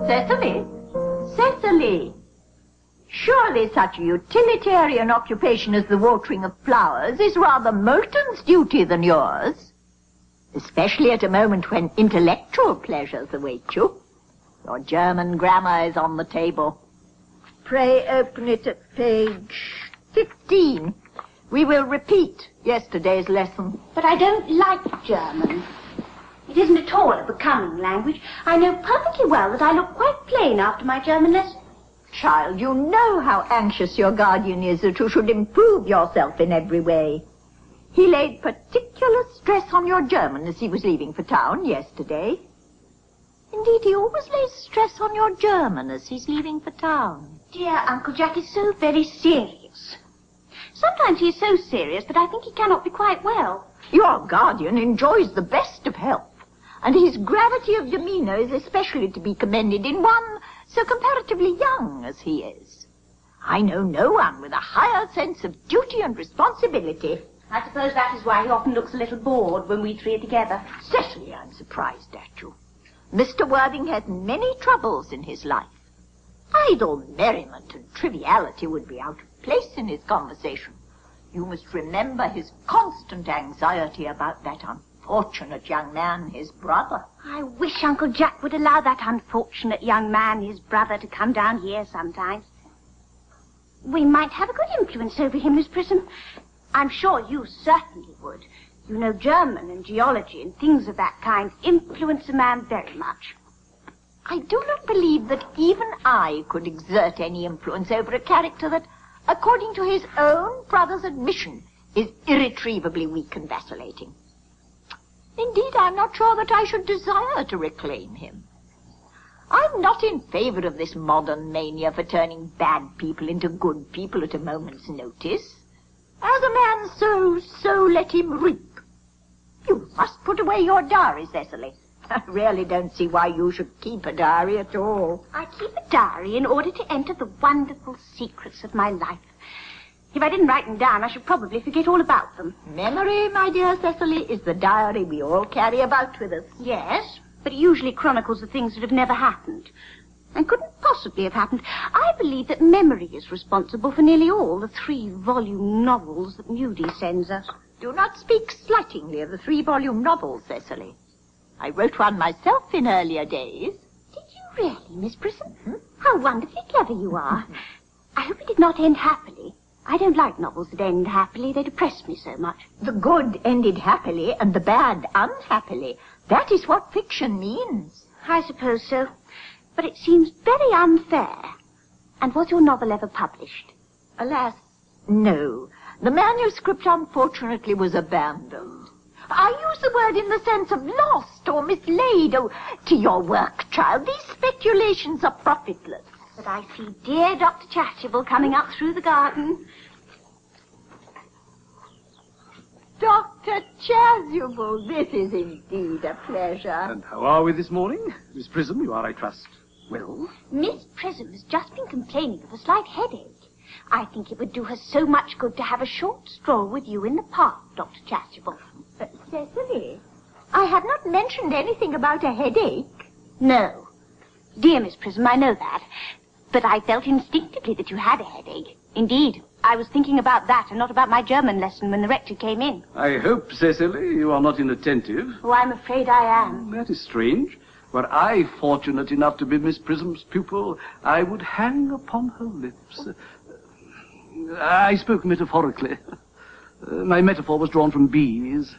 Cecily? Cecily! Surely such a utilitarian occupation as the watering of flowers is rather Moulton's duty than yours. Especially at a moment when intellectual pleasures await you. Your German grammar is on the table. Pray open it at page 15. We will repeat yesterday's lesson. But I don't like German. It isn't at all a becoming language. I know perfectly well that I look quite plain after my German lesson. Child, you know how anxious your guardian is that you should improve yourself in every way. He laid particular stress on your German as he was leaving for town yesterday. Indeed, he always lays stress on your German as he's leaving for town. Dear Uncle Jack is so very serious. Sometimes he is so serious that I think he cannot be quite well. Your guardian enjoys the best of health, and his gravity of demeanor is especially to be commended in one so comparatively young as he is. I know no one with a higher sense of duty and responsibility. I suppose that is why he often looks a little bored when we three are together. Cecily, I'm surprised at you. Mr. Worthing has many troubles in his life. Idle merriment and triviality would be out of place in his conversation. You must remember his constant anxiety about that unfortunate young man, his brother. I wish Uncle Jack would allow that unfortunate young man, his brother, to come down here sometimes. We might have a good influence over him, Miss Prism. I'm sure you certainly would. You know, German and geology and things of that kind influence a man very much. I do not believe that even I could exert any influence over a character that, according to his own brother's admission, is irretrievably weak and vacillating. Indeed, I'm not sure that I should desire to reclaim him. I'm not in favor of this modern mania for turning bad people into good people at a moment's notice. As a man sows, so let him reap. You must put away your diary, Cecily. I really don't see why you should keep a diary at all. I keep a diary in order to enter the wonderful secrets of my life. If I didn't write them down, I should probably forget all about them. Memory, my dear Cecily, is the diary we all carry about with us. Yes, but it usually chronicles the things that have never happened and couldn't possibly have happened. I believe that memory is responsible for nearly all the 3-volume novels that Moody sends us. Do not speak slightingly of the 3-volume novels, Cecily. I wrote one myself in earlier days. Did you really, Miss Prism? How wonderfully clever you are. I hope it did not end happily. I don't like novels that end happily. They depress me so much. The good ended happily and the bad unhappily. That is what fiction means. I suppose so. But it seems very unfair. And was your novel ever published? Alas, no. The manuscript, unfortunately, was abandoned. I use the word in the sense of lost or mislaid. Oh, to your work, child, these speculations are profitless. But I see dear Dr. Chasuble coming up through the garden. Dr. Chasuble, this is indeed a pleasure. And how are we this morning? Miss Prism, you are, I trust, well? Miss Prism has just been complaining of a slight headache. I think it would do her so much good to have a short stroll with you in the park, Dr. Chasuble. Cecily, I have not mentioned anything about a headache. No. Dear Miss Prism, I know that. But I felt instinctively that you had a headache. Indeed, I was thinking about that and not about my German lesson when the rector came in. I hope, Cecily, you are not inattentive. Oh, I'm afraid I am. That is strange. Were I fortunate enough to be Miss Prism's pupil, I would hang upon her lips. I spoke metaphorically. My metaphor was drawn from bees.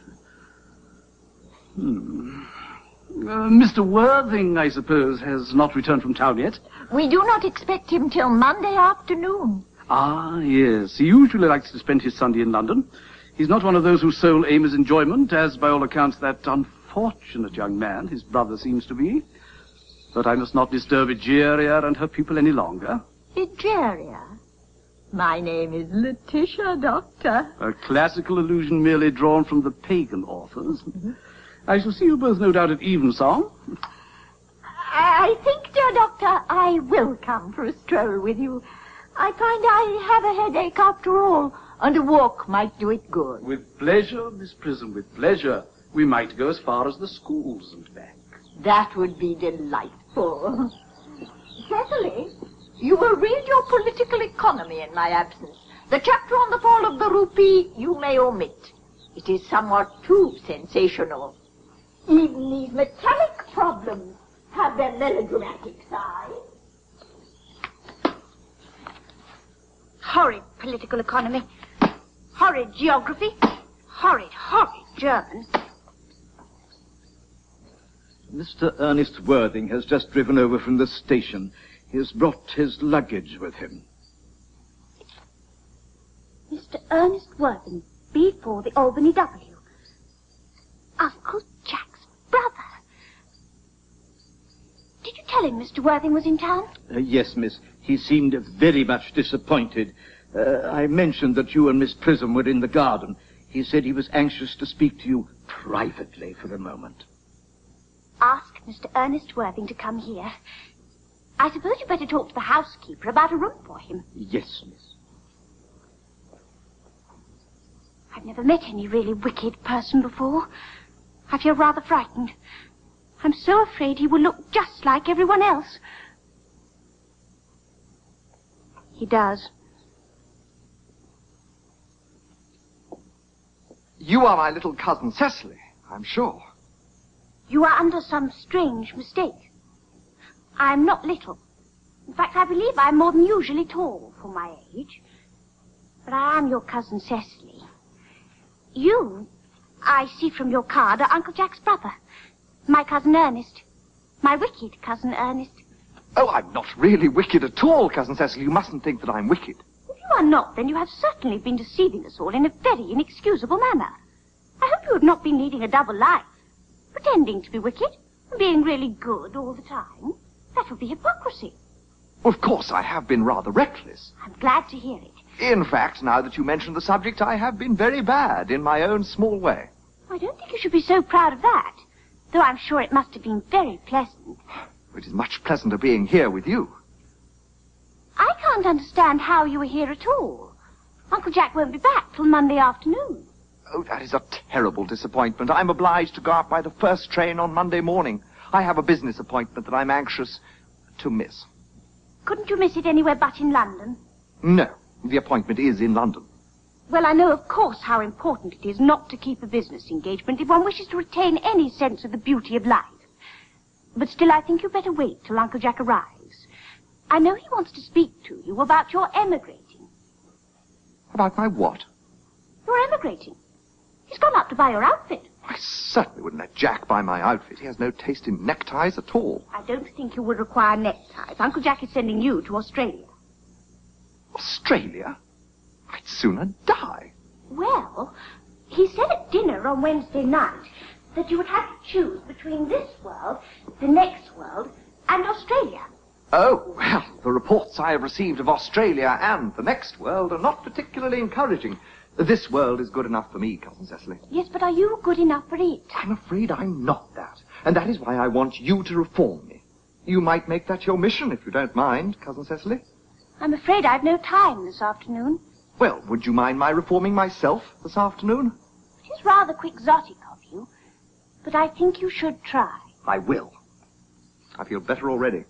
Mr. Worthing, I suppose, has not returned from town yet? We do not expect him till Monday afternoon. Ah, yes. He usually likes to spend his Sunday in London. He's not one of those whose sole aim is enjoyment, as by all accounts that unfortunate young man, his brother, seems to be. But I must not disturb Egeria and her pupil any longer. Egeria? My name is Letitia, Doctor. A classical allusion merely drawn from the pagan authors. I shall see you both, no doubt, at evensong. I think, dear Doctor, I will come for a stroll with you. I find I have a headache after all, and a walk might do it good. With pleasure, Miss Prism, with pleasure. We might go as far as the schools and back. That would be delightful. Cecily, you will read your political economy in my absence. The chapter on the fall of the rupee you may omit. It is somewhat too sensational. Even these metallic problems have their melodramatic side. Horrid political economy. Horrid geography. Horrid German. Mr. Ernest Worthing has just driven over from the station. He has brought his luggage with him. Mr. Ernest Worthing, B4 the Albany W. Uncle Jack's brother. Did you tell him Mr. Worthing was in town? Yes, miss. He seemed very much disappointed. I mentioned that you and Miss Prism were in the garden. He said he was anxious to speak to you privately for a moment. Ask Mr. Ernest Worthing to come here. I suppose you'd better talk to the housekeeper about a room for him. Yes, miss. I've never met any really wicked person before. I feel rather frightened. I'm so afraid he will look just like everyone else. He does. You are my little cousin Cecily, I'm sure. You are under some strange mistake. I'm not little. In fact, I believe I'm more than usually tall for my age. But I am your cousin Cecily. You, I see from your card, are Uncle Jack's brother. My cousin Ernest. My wicked cousin Ernest. Oh, I'm not really wicked at all, Cousin Cecily. You mustn't think that I'm wicked. If you are not, then you have certainly been deceiving us all in a very inexcusable manner. I hope you have not been leading a double life, pretending to be wicked and being really good all the time. That would be hypocrisy. Of course, I have been rather reckless. I'm glad to hear it. In fact, now that you mention the subject, I have been very bad in my own small way. I don't think you should be so proud of that, though I'm sure it must have been very pleasant. It is much pleasanter being here with you. I can't understand how you were here at all. Uncle Jack won't be back till Monday afternoon. Oh, that is a terrible disappointment. I'm obliged to go out by the first train on Monday morning. I have a business appointment that I'm anxious to miss. Couldn't you miss it anywhere but in London? No, the appointment is in London. Well, I know, of course, how important it is not to keep a business engagement if one wishes to retain any sense of the beauty of life. But still, I think you'd better wait till Uncle Jack arrives. I know he wants to speak to you about your emigrating. About my what? You're emigrating. He's gone up to buy your outfit. I certainly wouldn't let Jack buy my outfit. He has no taste in neckties at all. I don't think you would require neckties. Uncle Jack is sending you to Australia. Australia? I'd sooner die. Well, he said at dinner on Wednesday night that you would have to choose between this world, the next world, and Australia. Oh, well, the reports I have received of Australia and the next world are not particularly encouraging. This world is good enough for me, Cousin Cecily. Yes, but are you good enough for it? I'm afraid I'm not that. And that is why I want you to reform me. You might make that your mission, if you don't mind, Cousin Cecily. I'm afraid I've no time this afternoon. Well, would you mind my reforming myself this afternoon? It is rather quixotic of you, but I think you should try. I will. I feel better already.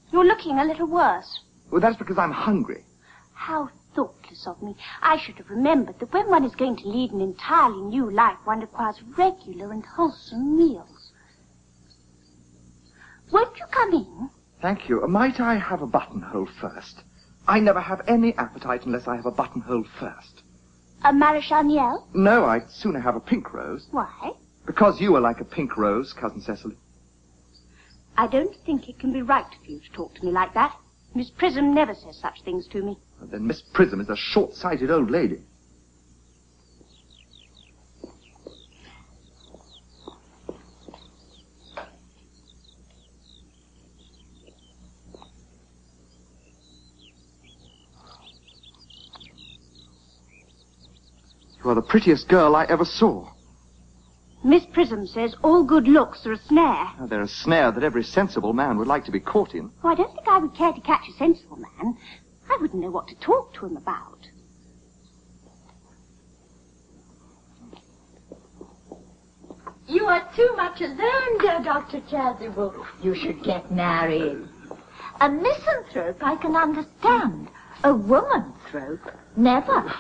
You're looking a little worse. Well, that's because I'm hungry. How thoughtless of me. I should have remembered that when one is going to lead an entirely new life, one requires regular and wholesome meals. Won't you come in? Thank you. Might I have a buttonhole first? I never have any appetite unless I have a buttonhole first. A Maréchal Niel? No, I'd sooner have a pink rose. Why? Because you are like a pink rose, Cousin Cecily. I don't think it can be right for you to talk to me like that. Miss Prism never says such things to me. And then Miss Prism is a short-sighted old lady. You are the prettiest girl I ever saw. Miss Prism says all good looks are a snare. Now, they're a snare that every sensible man would like to be caught in. Oh, I don't think I would care to catch a sensible man. I wouldn't know what to talk to him about. You are too much alone, dear Dr. Chasuble. You should get married. A misanthrope I can understand. A womanthrope, never.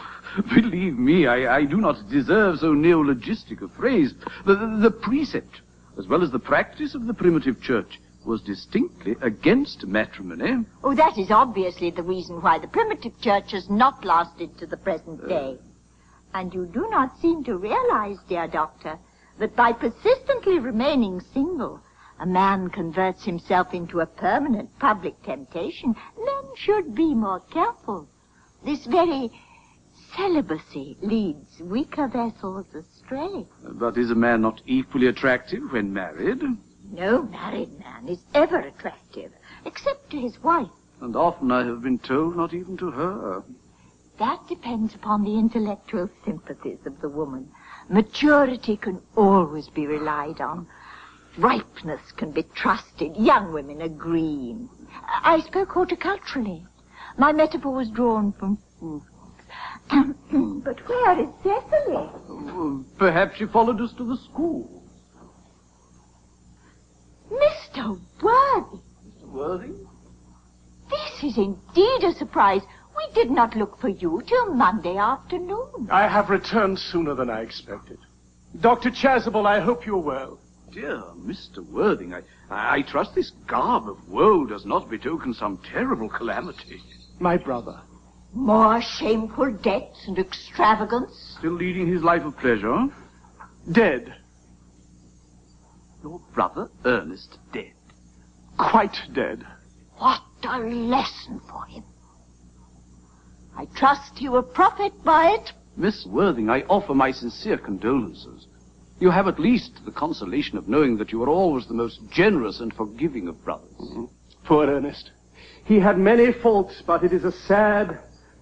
Believe me, I do not deserve so neologistic a phrase. The precept, as well as the practice of the primitive church, was distinctly against matrimony. Oh, that is obviously the reason why the primitive church has not lasted to the present day. And you do not seem to realize, dear doctor, that by persistently remaining single, a man converts himself into a permanent public temptation. Men should be more careful. This very celibacy leads weaker vessels astray. But is a man not equally attractive when married? No married man is ever attractive, except to his wife. And often I have been told not even to her. That depends upon the intellectual sympathies of the woman. Maturity can always be relied on. Ripeness can be trusted. Young women are green. I spoke horticulturally. My metaphor was drawn from food. But where is Cecily? Perhaps she followed us to the school. Mr. Worthing. Mr. Worthing? This is indeed a surprise. We did not look for you till Monday afternoon. I have returned sooner than I expected. Dr. Chasuble, I hope you're well. Dear Mr. Worthing, I trust this garb of woe does not betoken some terrible calamity. My brother. More shameful debts and extravagance? Still leading his life of pleasure? Dead. Your brother Ernest dead? Quite dead. What a lesson for him. I trust you will profit by it. Miss Worthing, I offer my sincere condolences. You have at least the consolation of knowing that you are always the most generous and forgiving of brothers. Poor Ernest. He had many faults, but it is a sad,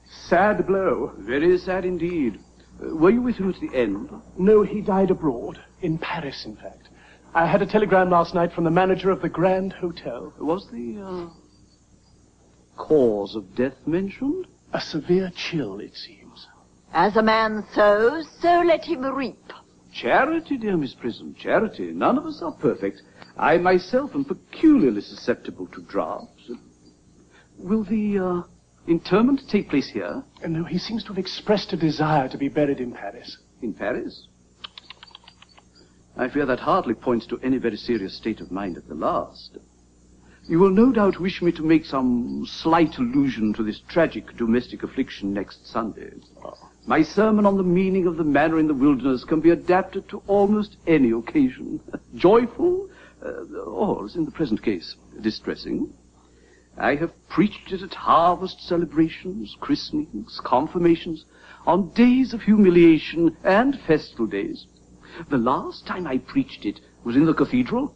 Sad blow. Very sad indeed. Were you with him at the end? No, he died abroad. In Paris, in fact. I had a telegram last night from the manager of the Grand Hotel. Was the cause of death mentioned? A severe chill, it seems. As a man sows, so let him reap. Charity, dear Miss Prism, charity. None of us are perfect. I myself am peculiarly susceptible to draughts. Will the interment take place here? No, he seems to have expressed a desire to be buried in Paris. In Paris? I fear that hardly points to any very serious state of mind at the last. You will no doubt wish me to make some slight allusion to this tragic domestic affliction next Sunday. My sermon on the meaning of the manna in the wilderness can be adapted to almost any occasion. Joyful, or, as in the present case, distressing. I have preached it at harvest celebrations, christenings, confirmations, on days of humiliation and festival days. The last time I preached it was in the cathedral,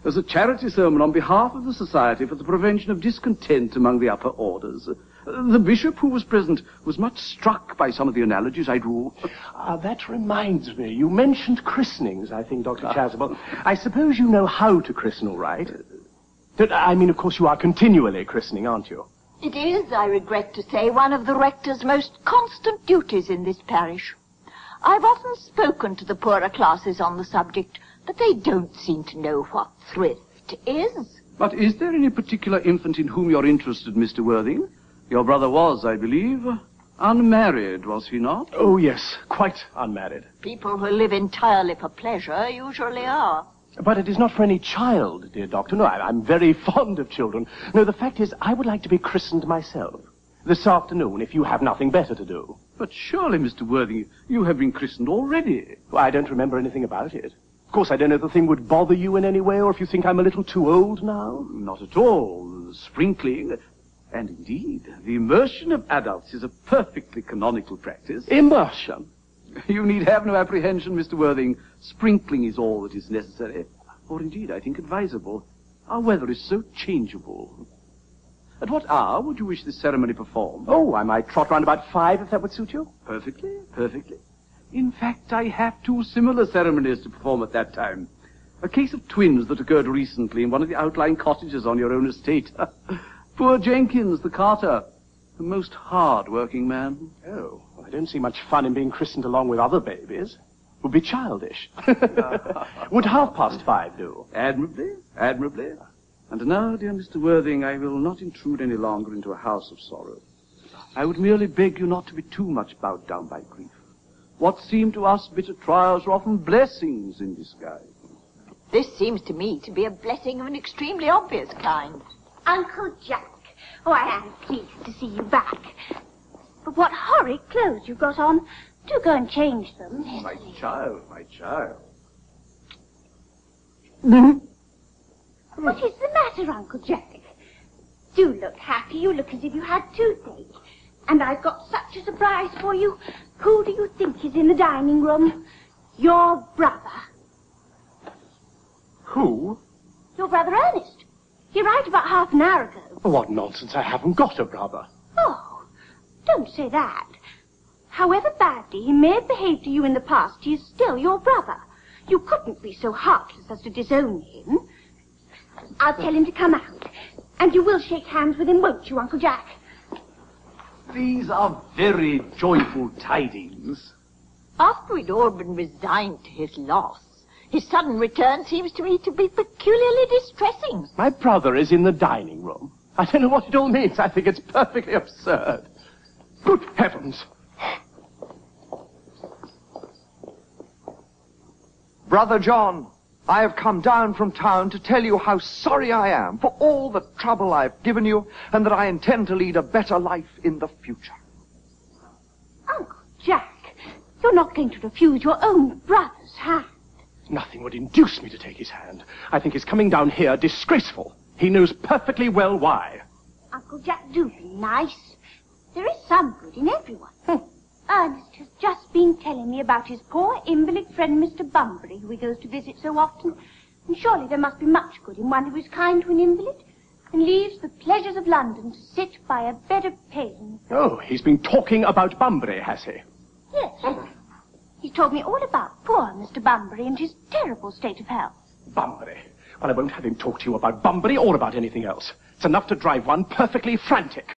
as a charity sermon on behalf of the Society for the Prevention of Discontent among the upper orders. The bishop who was present was much struck by some of the analogies I drew. That reminds me. You mentioned christenings, I think, Dr. Chasuble. I suppose you know how to christen, all right? I mean, of course, you are continually christening, aren't you? It is, I regret to say, one of the rector's most constant duties in this parish. I've often spoken to the poorer classes on the subject, but they don't seem to know what thrift is. But is there any particular infant in whom you're interested, Mr. Worthing? Your brother was, I believe, unmarried, was he not? Oh, yes, quite unmarried. People who live entirely for pleasure usually are. But it is not for any child, dear doctor. No, I'm very fond of children. No, the fact is, I would like to be christened myself. This afternoon, if you have nothing better to do. But surely, Mr. Worthing, you have been christened already. Well, I don't remember anything about it. Of course, I don't know if the thing would bother you in any way, or if you think I'm a little too old now. Not at all. Sprinkling, and indeed, the immersion of adults is a perfectly canonical practice. Immersion? You need have no apprehension, Mr. Worthing. Sprinkling is all that is necessary, or indeed, I think, advisable. Our weather is so changeable. At what hour would you wish this ceremony performed? Oh, I might trot round about 5, if that would suit you. Perfectly, perfectly. In fact, I have 2 similar ceremonies to perform at that time. A case of twins that occurred recently in one of the outlying cottages on your own estate. Poor Jenkins, the carter, a most hard-working man. Oh, well, I don't see much fun in being christened along with other babies. It would be childish. Would 5:30 do? Admirably, admirably. And now, dear Mr. Worthing, I will not intrude any longer into a house of sorrow. I would merely beg you not to be too much bowed down by grief. What seem to us bitter trials are often blessings in disguise. This seems to me to be a blessing of an extremely obvious kind. Uncle Jack. Oh, I am pleased to see you back. But what horrid clothes you've got on. Do go and change them. My child, my child. What is the matter, Uncle Jack? Do look happy. You look as if you had toothache. And I've got such a surprise for you. Who do you think is in the dining room? Your brother. Who? Your brother Ernest. He arrived about half an hour ago. Oh, what nonsense. I haven't got a brother. Oh, don't say that. However badly he may have behaved to you in the past, he is still your brother. You couldn't be so heartless as to disown him. I'll tell him to come out. And you will shake hands with him, won't you, Uncle Jack? These are very joyful tidings. After we'd all been resigned to his loss, his sudden return seems to me to be peculiarly distressing. My brother is in the dining room. I don't know what it all means. I think it's perfectly absurd. Good heavens. Brother John, I have come down from town to tell you how sorry I am for all the trouble I've given you, and that I intend to lead a better life in the future. Uncle Jack, you're not going to refuse your own brother's hand. Nothing would induce me to take his hand. I think his coming down here disgraceful. He knows perfectly well why. Uncle Jack, do be nice. There is some good in everyone. Ernest has just been telling me about his poor invalid friend, Mr. Bunbury, who he goes to visit so often. And surely there must be much good in one who is kind to an invalid. and leaves the pleasures of London to sit by a bed of pain. Oh, he's been talking about Bunbury, has he? Yes. He's told me all about poor Mr. Bunbury and his terrible state of health. Bunbury? Well, I won't have him talk to you about Bunbury or about anything else. It's enough to drive one perfectly frantic.